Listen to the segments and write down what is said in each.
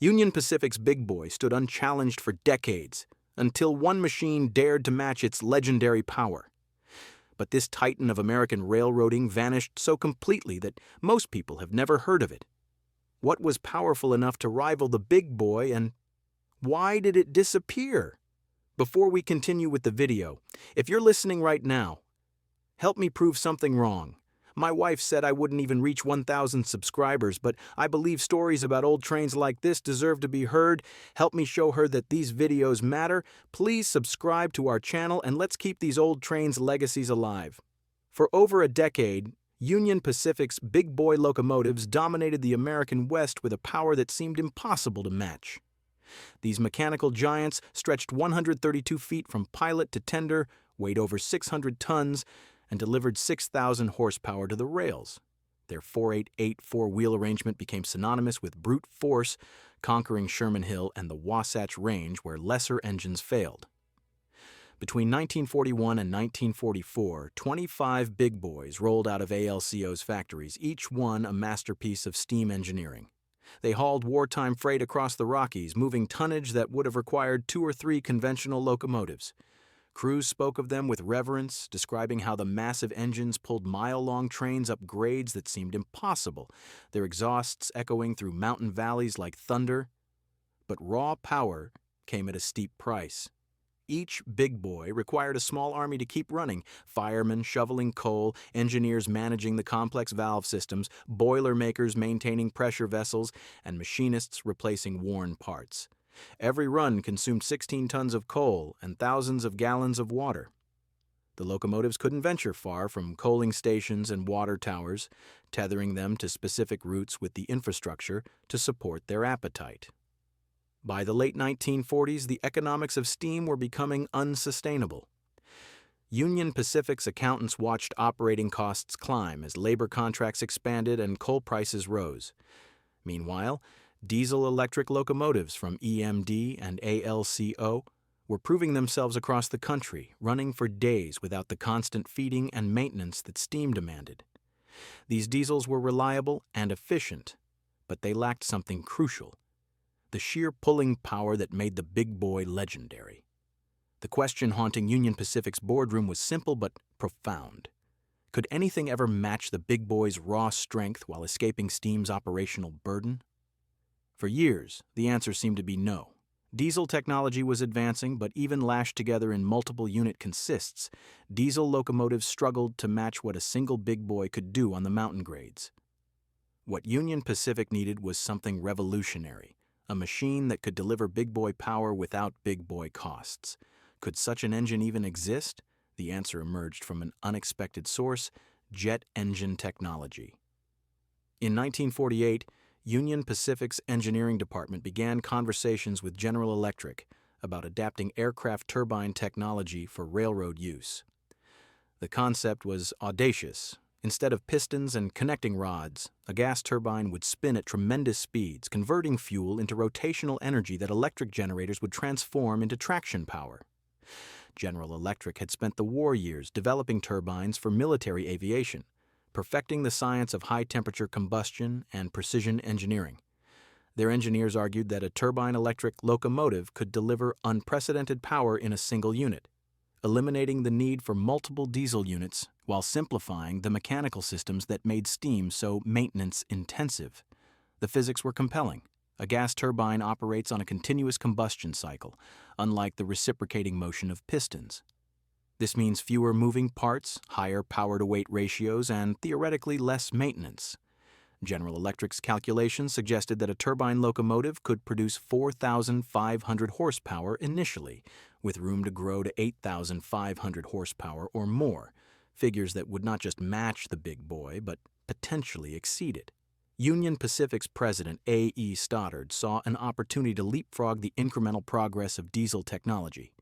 Union Pacific's Big Boy stood unchallenged for decades, until one machine dared to match its legendary power. But this titan of American railroading vanished so completely that most people have never heard of it. What was powerful enough to rival the Big Boy, and why did it disappear? Before we continue with the video, if you're listening right now, help me prove something wrong. My wife said I wouldn't even reach 1,000 subscribers, but I believe stories about old trains like this deserve to be heard. Help me show her that these videos matter. Please subscribe to our channel and let's keep these old trains' legacies alive. For over a decade, Union Pacific's Big Boy locomotives dominated the American West with a power that seemed impossible to match. These mechanical giants stretched 132 feet from pilot to tender, weighed over 600 tons, and delivered 6,000 horsepower to the rails. Their 488 four-wheel arrangement became synonymous with brute force, conquering Sherman Hill and the Wasatch Range where lesser engines failed. Between 1941 and 1944, 25 Big Boys rolled out of ALCO's factories, each one a masterpiece of steam engineering. They hauled wartime freight across the Rockies, moving tonnage that would have required 2 or 3 conventional locomotives. Crews spoke of them with reverence, describing how the massive engines pulled mile-long trains up grades that seemed impossible, their exhausts echoing through mountain valleys like thunder. But raw power came at a steep price. Each Big Boy required a small army to keep running, firemen shoveling coal, engineers managing the complex valve systems, boilermakers maintaining pressure vessels, and machinists replacing worn parts. Every run consumed 16 tons of coal and thousands of gallons of water. The locomotives couldn't venture far from coaling stations and water towers, tethering them to specific routes with the infrastructure to support their appetite. By the late 1940s, the economics of steam were becoming unsustainable. Union Pacific's accountants watched operating costs climb as labor contracts expanded and coal prices rose. Meanwhile, diesel-electric locomotives from EMD and ALCO were proving themselves across the country, running for days without the constant feeding and maintenance that steam demanded. These diesels were reliable and efficient, but they lacked something crucial: the sheer pulling power that made the Big Boy legendary. The question haunting Union Pacific's boardroom was simple but profound. Could anything ever match the Big Boy's raw strength while escaping steam's operational burden? For years, the answer seemed to be no. Diesel technology was advancing, but even lashed together in multiple unit consists, diesel locomotives struggled to match what a single Big Boy could do on the mountain grades. What Union Pacific needed was something revolutionary, a machine that could deliver Big Boy power without Big Boy costs. Could such an engine even exist? The answer emerged from an unexpected source: jet engine technology. In 1948, Union Pacific's engineering department began conversations with General Electric about adapting aircraft turbine technology for railroad use. The concept was audacious. Instead of pistons and connecting rods, a gas turbine would spin at tremendous speeds, converting fuel into rotational energy that electric generators would transform into traction power. General Electric had spent the war years developing turbines for military aviation, perfecting the science of high-temperature combustion and precision engineering. Their engineers argued that a turbine-electric locomotive could deliver unprecedented power in a single unit, eliminating the need for multiple diesel units while simplifying the mechanical systems that made steam so maintenance-intensive. The physics were compelling. A gas turbine operates on a continuous combustion cycle, unlike the reciprocating motion of pistons. This means fewer moving parts, higher power-to-weight ratios, and theoretically less maintenance. General Electric's calculations suggested that a turbine locomotive could produce 4,500 horsepower initially, with room to grow to 8,500 horsepower or more, figures that would not just match the Big Boy, but potentially exceed it. Union Pacific's president, A.E. Stoddard, saw an opportunity to leapfrog the incremental progress of diesel technology.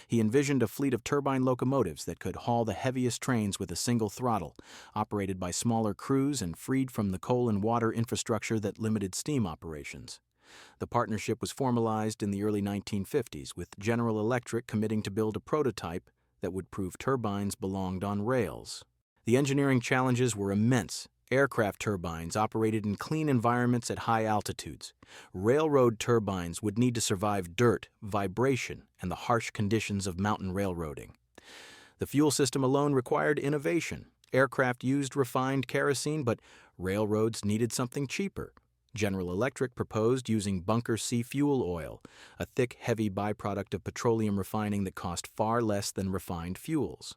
He envisioned a fleet of turbine locomotives that could haul the heaviest trains with a single throttle, operated by smaller crews and freed from the coal and water infrastructure that limited steam operations. The partnership was formalized in the early 1950s, with General Electric committing to build a prototype that would prove turbines belonged on rails. The engineering challenges were immense. Aircraft turbines operated in clean environments at high altitudes. Railroad turbines would need to survive dirt, vibration, and the harsh conditions of mountain railroading. The fuel system alone required innovation. Aircraft used refined kerosene, but railroads needed something cheaper. General Electric proposed using bunker C fuel oil, a thick, heavy byproduct of petroleum refining that cost far less than refined fuels.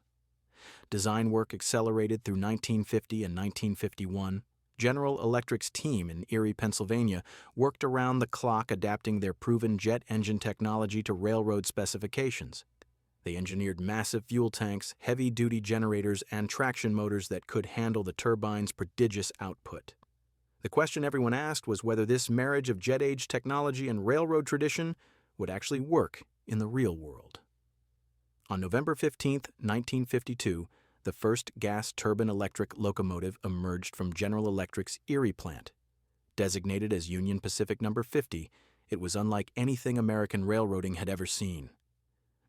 Design work accelerated through 1950 and 1951. General Electric's team in Erie, Pennsylvania, worked around the clock adapting their proven jet engine technology to railroad specifications. They engineered massive fuel tanks, heavy-duty generators, and traction motors that could handle the turbine's prodigious output. The question everyone asked was whether this marriage of jet-age technology and railroad tradition would actually work in the real world. On November 15, 1952, the first gas turbine-electric locomotive emerged from General Electric's Erie plant. Designated as Union Pacific No. 50, it was unlike anything American railroading had ever seen.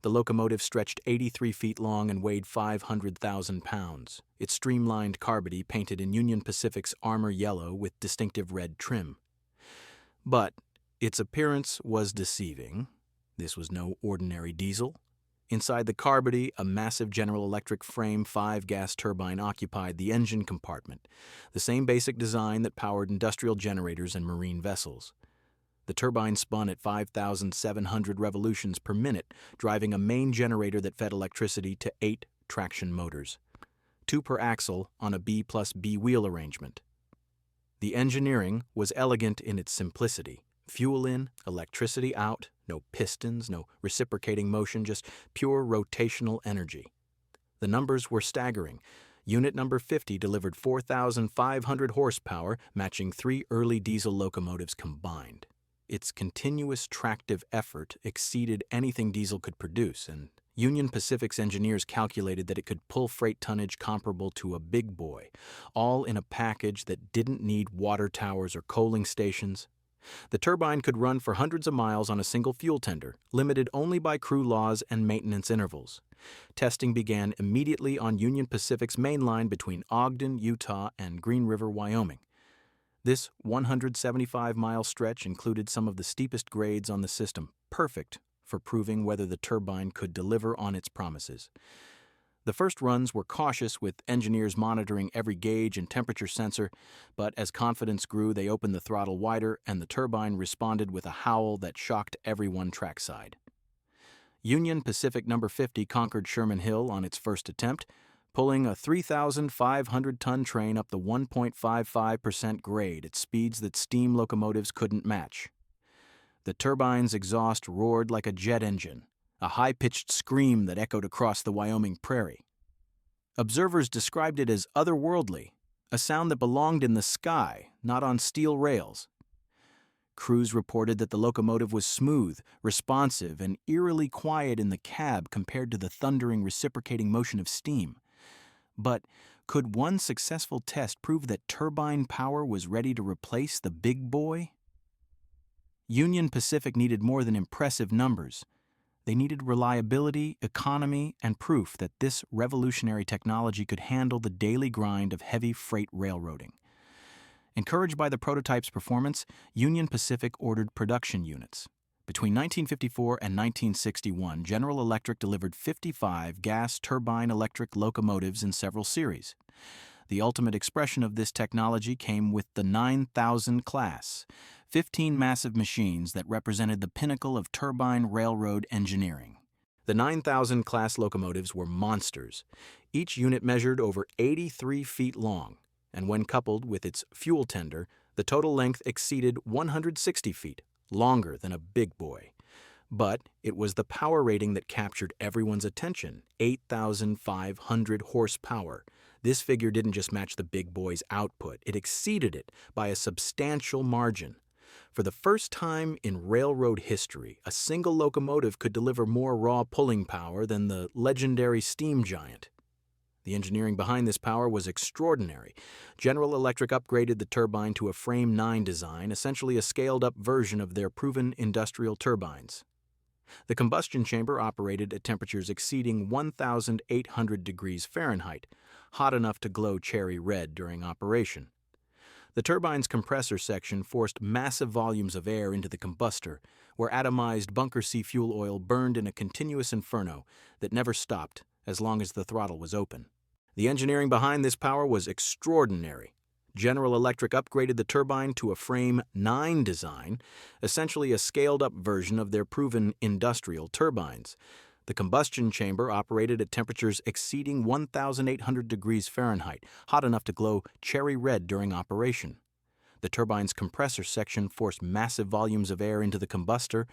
The locomotive stretched 83 feet long and weighed 500,000 pounds, its streamlined carbody painted in Union Pacific's armor yellow with distinctive red trim. But its appearance was deceiving. This was no ordinary diesel. Inside the carbody, a massive General Electric frame 5 gas turbine occupied the engine compartment, the same basic design that powered industrial generators and marine vessels. The turbine spun at 5,700 revolutions per minute, driving a main generator that fed electricity to 8 traction motors, 2 per axle on a B+B wheel arrangement. The engineering was elegant in its simplicity. Fuel in, electricity out, no pistons, no reciprocating motion, just pure rotational energy. The numbers were staggering. Unit number 50 delivered 4,500 horsepower, matching 3 early diesel locomotives combined. Its continuous tractive effort exceeded anything diesel could produce, and Union Pacific's engineers calculated that it could pull freight tonnage comparable to a big boy, all in a package that didn't need water towers or coaling stations. The turbine could run for hundreds of miles on a single fuel tender, limited only by crew laws and maintenance intervals. Testing began immediately on Union Pacific's main line between Ogden, Utah, and Green River, Wyoming. This 175-mile stretch included some of the steepest grades on the system, perfect for proving whether the turbine could deliver on its promises. The first runs were cautious, with engineers monitoring every gauge and temperature sensor, but as confidence grew, they opened the throttle wider, and the turbine responded with a howl that shocked everyone trackside. Union Pacific No. 50 conquered Sherman Hill on its first attempt, pulling a 3,500-ton train up the 1.55% grade at speeds that steam locomotives couldn't match. The turbine's exhaust roared like a jet engine, a high-pitched scream that echoed across the Wyoming prairie. Observers described it as otherworldly, a sound that belonged in the sky, not on steel rails. Crews reported that the locomotive was smooth, responsive, and eerily quiet in the cab compared to the thundering reciprocating motion of steam. But could one successful test prove that turbine power was ready to replace the big boy? Union Pacific needed more than impressive numbers. They needed reliability, economy, and proof that this revolutionary technology could handle the daily grind of heavy freight railroading. Encouraged by the prototype's performance, Union Pacific ordered production units. Between 1954 and 1961, General Electric delivered 55 gas turbine-electric locomotives in several series. The ultimate expression of this technology came with the 9000 class, 15 massive machines that represented the pinnacle of turbine railroad engineering. The 9000 class locomotives were monsters. Each unit measured over 83 feet long, and when coupled with its fuel tender, the total length exceeded 160 feet, longer than a big boy. But it was the power rating that captured everyone's attention, 8,500 horsepower. This figure didn't just match the big boy's output, it exceeded it by a substantial margin. For the first time in railroad history, a single locomotive could deliver more raw pulling power than the legendary steam giant. The engineering behind this power was extraordinary. General Electric upgraded the turbine to a Frame 9 design, essentially a scaled-up version of their proven industrial turbines. The combustion chamber operated at temperatures exceeding 1,800 degrees Fahrenheit, hot enough to glow cherry red during operation. The turbine's compressor section forced massive volumes of air into the combustor, where atomized bunker C fuel oil burned in a continuous inferno that never stopped as long as the throttle was open. The engineering behind this power was extraordinary. General Electric upgraded the turbine to a Frame 9 design, essentially a scaled-up version of their proven industrial turbines. The combustion chamber operated at temperatures exceeding 1,800 degrees Fahrenheit, hot enough to glow cherry red during operation. The turbine's compressor section forced massive volumes of air into the combustor,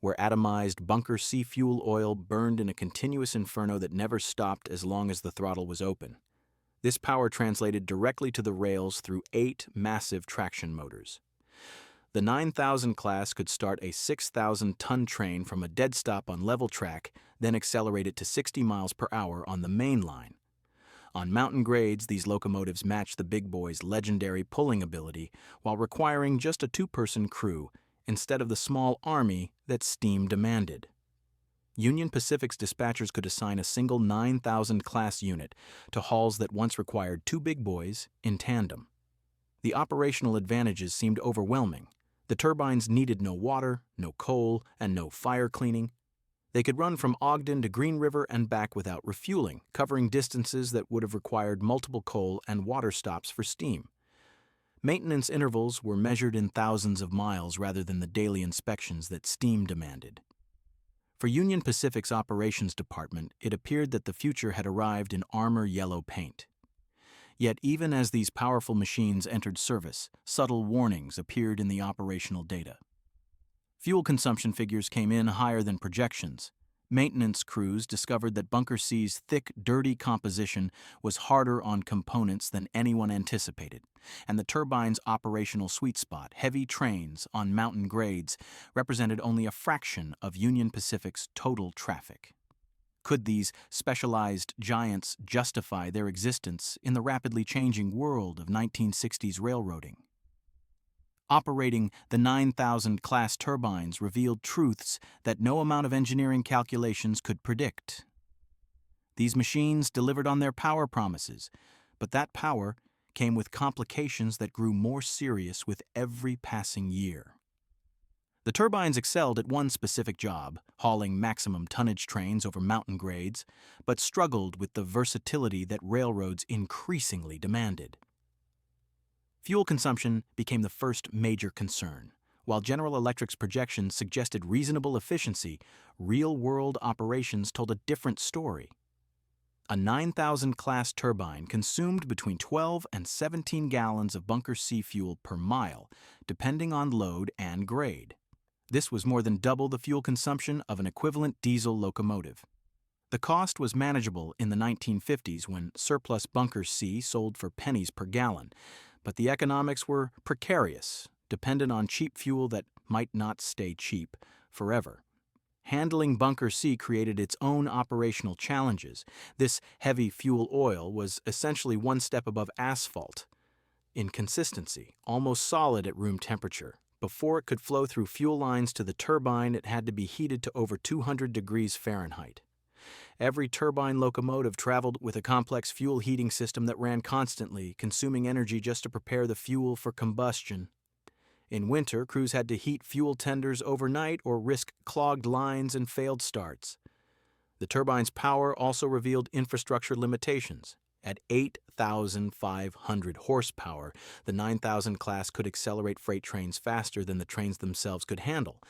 where atomized bunker C fuel oil burned in a continuous inferno that never stopped as long as the throttle was open. This power translated directly to the rails through 8 massive traction motors. The 9000 class could start a 6,000-ton train from a dead stop on level track, then accelerate it to 60 miles per hour on the main line. On mountain grades, these locomotives matched the big boy's legendary pulling ability while requiring just a 2-person crew instead of the small army that steam demanded. Union Pacific's dispatchers could assign a single 9000 class unit to hauls that once required 2 big boys in tandem. The operational advantages seemed overwhelming. The turbines needed no water, no coal, and no fire cleaning. They could run from Ogden to Green River and back without refueling, covering distances that would have required multiple coal and water stops for steam. Maintenance intervals were measured in thousands of miles rather than the daily inspections that steam demanded. For Union Pacific's operations department, it appeared that the future had arrived in armor yellow paint. Yet even as these powerful machines entered service, subtle warnings appeared in the operational data. Fuel consumption figures came in higher than projections. Maintenance crews discovered that Bunker C's thick, dirty composition was harder on components than anyone anticipated, and the turbine's operational sweet spot, heavy trains on mountain grades, represented only a fraction of Union Pacific's total traffic. Could these specialized giants justify their existence in the rapidly changing world of 1960s railroading? Operating the 9000 class turbines revealed truths that no amount of engineering calculations could predict. These machines delivered on their power promises, but that power came with complications that grew more serious with every passing year. The turbines excelled at one specific job, hauling maximum tonnage trains over mountain grades, but struggled with the versatility that railroads increasingly demanded. Fuel consumption became the first major concern. While General Electric's projections suggested reasonable efficiency, real-world operations told a different story. A 9000 class turbine consumed between 12 and 17 gallons of Bunker C fuel per mile, depending on load and grade. This was more than double the fuel consumption of an equivalent diesel locomotive. The cost was manageable in the 1950s when surplus Bunker C sold for pennies per gallon, but the economics were precarious, dependent on cheap fuel that might not stay cheap forever. Handling Bunker C created its own operational challenges. This heavy fuel oil was essentially one step above asphalt in consistency, almost solid at room temperature. Before it could flow through fuel lines to the turbine, it had to be heated to over 200 degrees Fahrenheit. Every turbine locomotive traveled with a complex fuel heating system that ran constantly, consuming energy just to prepare the fuel for combustion. In winter, crews had to heat fuel tenders overnight or risk clogged lines and failed starts. The turbine's power also revealed infrastructure limitations. At 8,500 horsepower, the 9000 class could accelerate freight trains faster than the trains themselves could handle.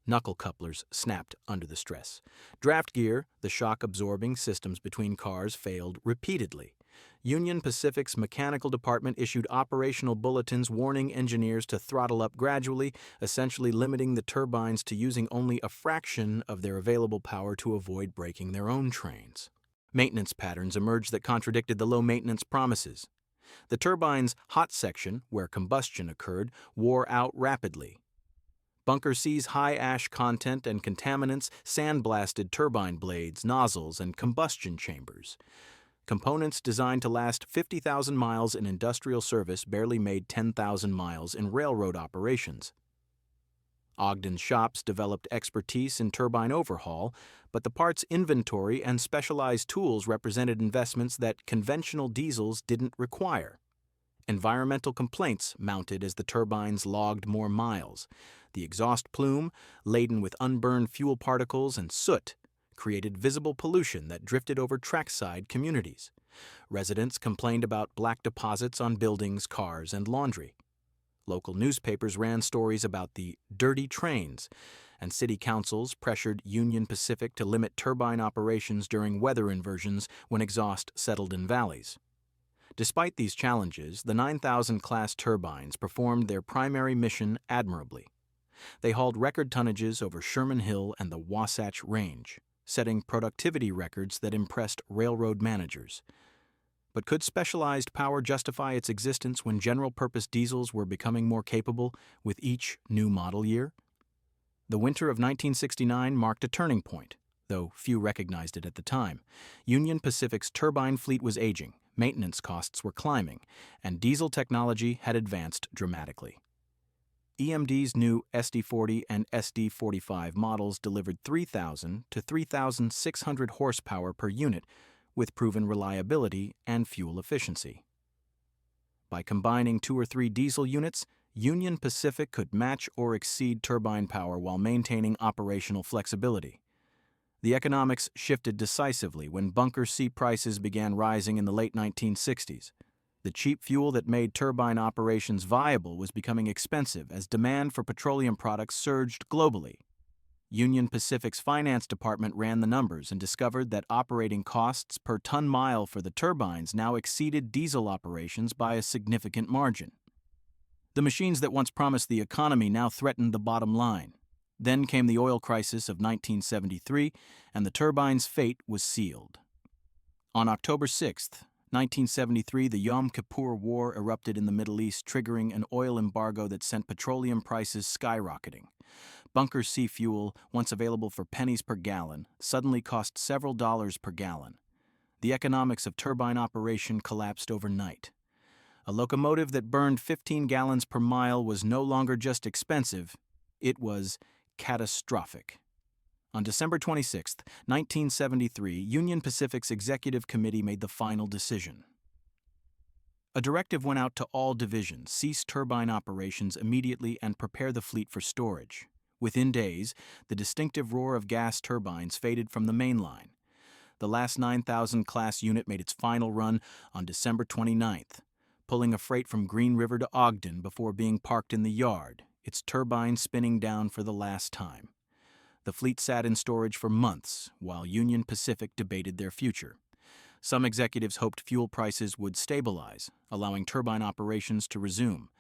Knuckle couplers snapped under the stress. Draft gear, the shock-absorbing systems between cars, failed repeatedly. Union Pacific's mechanical department issued operational bulletins warning engineers to throttle up gradually, essentially limiting the turbines to using only a fraction of their available power to avoid breaking their own trains. Maintenance patterns emerged that contradicted the low-maintenance promises. The turbine's hot section, where combustion occurred, wore out rapidly. Bunker C's high ash content and contaminants sandblasted turbine blades, nozzles, and combustion chambers. Components designed to last 50,000 miles in industrial service barely made 10,000 miles in railroad operations. Ogden's shops developed expertise in turbine overhaul, but the parts inventory and specialized tools represented investments that conventional diesels didn't require. Environmental complaints mounted as the turbines logged more miles. The exhaust plume, laden with unburned fuel particles and soot, created visible pollution that drifted over trackside communities. Residents complained about black deposits on buildings, cars, and laundry. Local newspapers ran stories about the dirty trains, and city councils pressured Union Pacific to limit turbine operations during weather inversions when exhaust settled in valleys. Despite these challenges, the 9,000-class turbines performed their primary mission admirably. They hauled record tonnages over Sherman Hill and the Wasatch Range, setting productivity records that impressed railroad managers. But could specialized power justify its existence when general-purpose diesels were becoming more capable with each new model year? The winter of 1969 marked a turning point, though few recognized it at the time. Union Pacific's turbine fleet was aging, maintenance costs were climbing, and diesel technology had advanced dramatically. EMD's new SD40 and SD45 models delivered 3,000 to 3,600 horsepower per unit, with proven reliability and fuel efficiency. By combining 2 or 3 diesel units, Union Pacific could match or exceed turbine power while maintaining operational flexibility. The economics shifted decisively when bunker C prices began rising in the late 1960s. The cheap fuel that made turbine operations viable was becoming expensive as demand for petroleum products surged globally. Union Pacific's finance department ran the numbers and discovered that operating costs per ton-mile for the turbines now exceeded diesel operations by a significant margin. The machines that once promised the economy now threatened the bottom line. Then came the oil crisis of 1973, and the turbine's fate was sealed. On October 6, 1973, the Yom Kippur War erupted in the Middle East, triggering an oil embargo that sent petroleum prices skyrocketing. Bunker C fuel, once available for pennies per gallon, suddenly cost several dollars per gallon. The economics of turbine operation collapsed overnight. A locomotive that burned 15 gallons per mile was no longer just expensive, it was catastrophic. On December 26, 1973, Union Pacific's executive committee made the final decision. A directive went out to all divisions: cease turbine operations immediately and prepare the fleet for storage. Within days, the distinctive roar of gas turbines faded from the main line. The last 9,000 class unit made its final run on December 29th, pulling a freight from Green River to Ogden before being parked in the yard, its turbine spinning down for the last time. The fleet sat in storage for months while Union Pacific debated their future. Some executives hoped fuel prices would stabilize, allowing turbine operations to resume.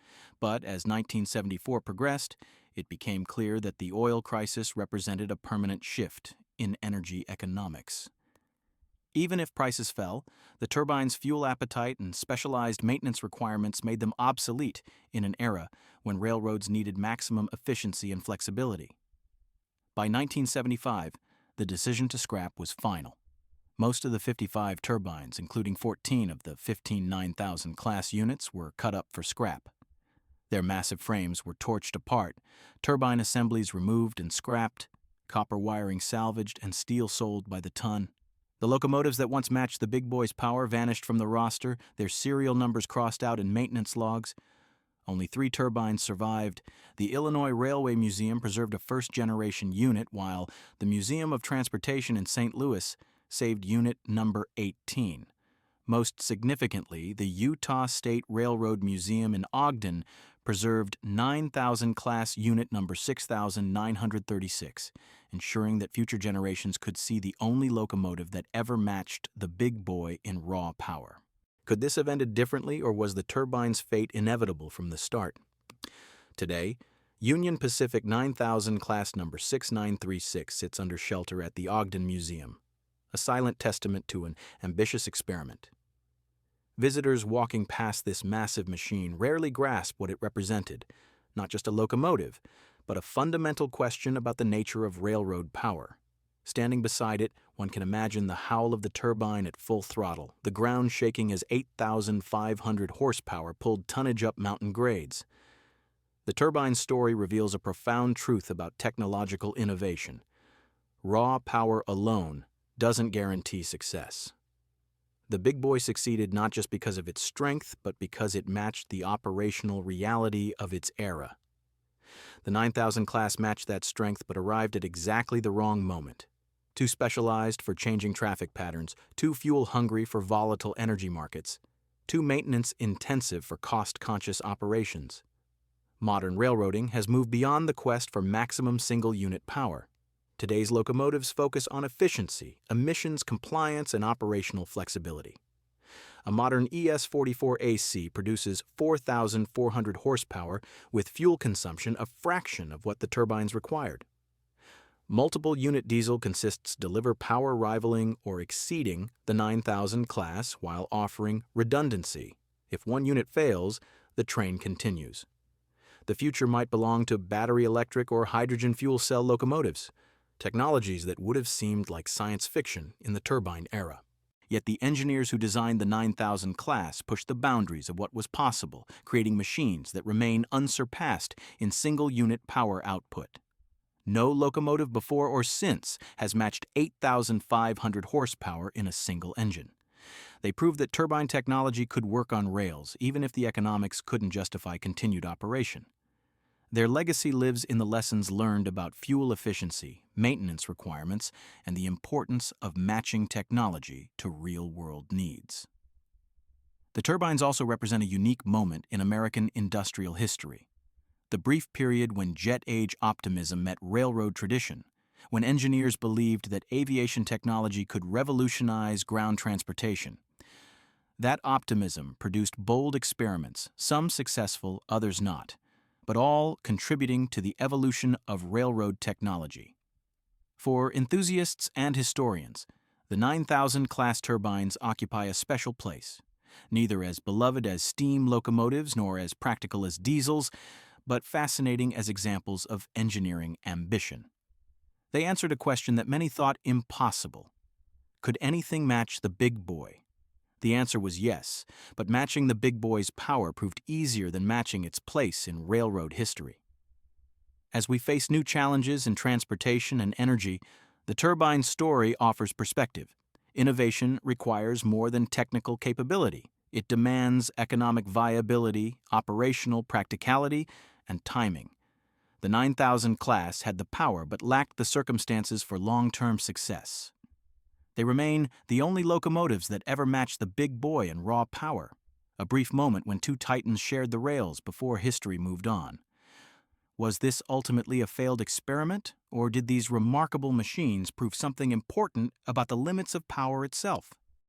But as 1974 progressed, it became clear that the oil crisis represented a permanent shift in energy economics. Even if prices fell, the turbine's fuel appetite and specialized maintenance requirements made them obsolete in an era when railroads needed maximum efficiency and flexibility. By 1975, the decision to scrap was final. Most of the 55 turbines, including 14 of the 15 9,000 class units, were cut up for scrap. Their massive frames were torched apart, turbine assemblies removed and scrapped, copper wiring salvaged, and steel sold by the ton. The locomotives that once matched the big boys' power vanished from the roster, their serial numbers crossed out in maintenance logs. Only 3 turbines survived. The Illinois Railway Museum preserved a first-generation unit, while the Museum of Transportation in St. Louis saved unit number 18. Most significantly, the Utah State Railroad Museum in Ogden preserved 9,000 class unit number 6,936, ensuring that future generations could see the only locomotive that ever matched the big boy in raw power. Could this have ended differently, or was the turbine's fate inevitable from the start? Today, Union Pacific 9000 class number 6936 sits under shelter at the Ogden Museum, a silent testament to an ambitious experiment. Visitors walking past this massive machine rarely grasp what it represented, not just a locomotive, but a fundamental question about the nature of railroad power. Standing beside it, one can imagine the howl of the turbine at full throttle, the ground shaking as 8,500 horsepower pulled tonnage up mountain grades. The turbine story reveals a profound truth about technological innovation. Raw power alone doesn't guarantee success. The big boy succeeded not just because of its strength, but because it matched the operational reality of its era. The 9000 class matched that strength but arrived at exactly the wrong moment. Too specialized for changing traffic patterns, too fuel-hungry for volatile energy markets, too maintenance-intensive for cost-conscious operations. Modern railroading has moved beyond the quest for maximum single-unit power. Today's locomotives focus on efficiency, emissions compliance, and operational flexibility. A modern ES44AC produces 4,400 horsepower with fuel consumption a fraction of what the turbines required. Multiple unit diesel consists deliver power rivaling or exceeding the 9000 class while offering redundancy. If one unit fails, the train continues. The future might belong to battery-electric or hydrogen fuel cell locomotives, technologies that would have seemed like science fiction in the turbine era. Yet the engineers who designed the 9000 class pushed the boundaries of what was possible, creating machines that remain unsurpassed in single-unit power output. No locomotive before or since has matched 8,500 horsepower in a single engine. They proved that turbine technology could work on rails, even if the economics couldn't justify continued operation. Their legacy lives in the lessons learned about fuel efficiency, maintenance requirements, and the importance of matching technology to real-world needs. The turbines also represent a unique moment in American industrial history. The brief period when jet-age optimism met railroad tradition, when engineers believed that aviation technology could revolutionize ground transportation. That optimism produced bold experiments, some successful, others not, but all contributing to the evolution of railroad technology. For enthusiasts and historians, the 9000 class turbines occupy a special place, neither as beloved as steam locomotives nor as practical as diesels, but fascinating as examples of engineering ambition. They answered a question that many thought impossible. Could anything match the big boy? The answer was yes, but matching the big boy's power proved easier than matching its place in railroad history. As we face new challenges in transportation and energy, the turbine story offers perspective. Innovation requires more than technical capability. It demands economic viability, operational practicality, and timing. The 9000 class had the power but lacked the circumstances for long-term success. They remain the only locomotives that ever matched the big boy in raw power, a brief moment when two titans shared the rails before history moved on. Was this ultimately a failed experiment, or did these remarkable machines prove something important about the limits of power itself?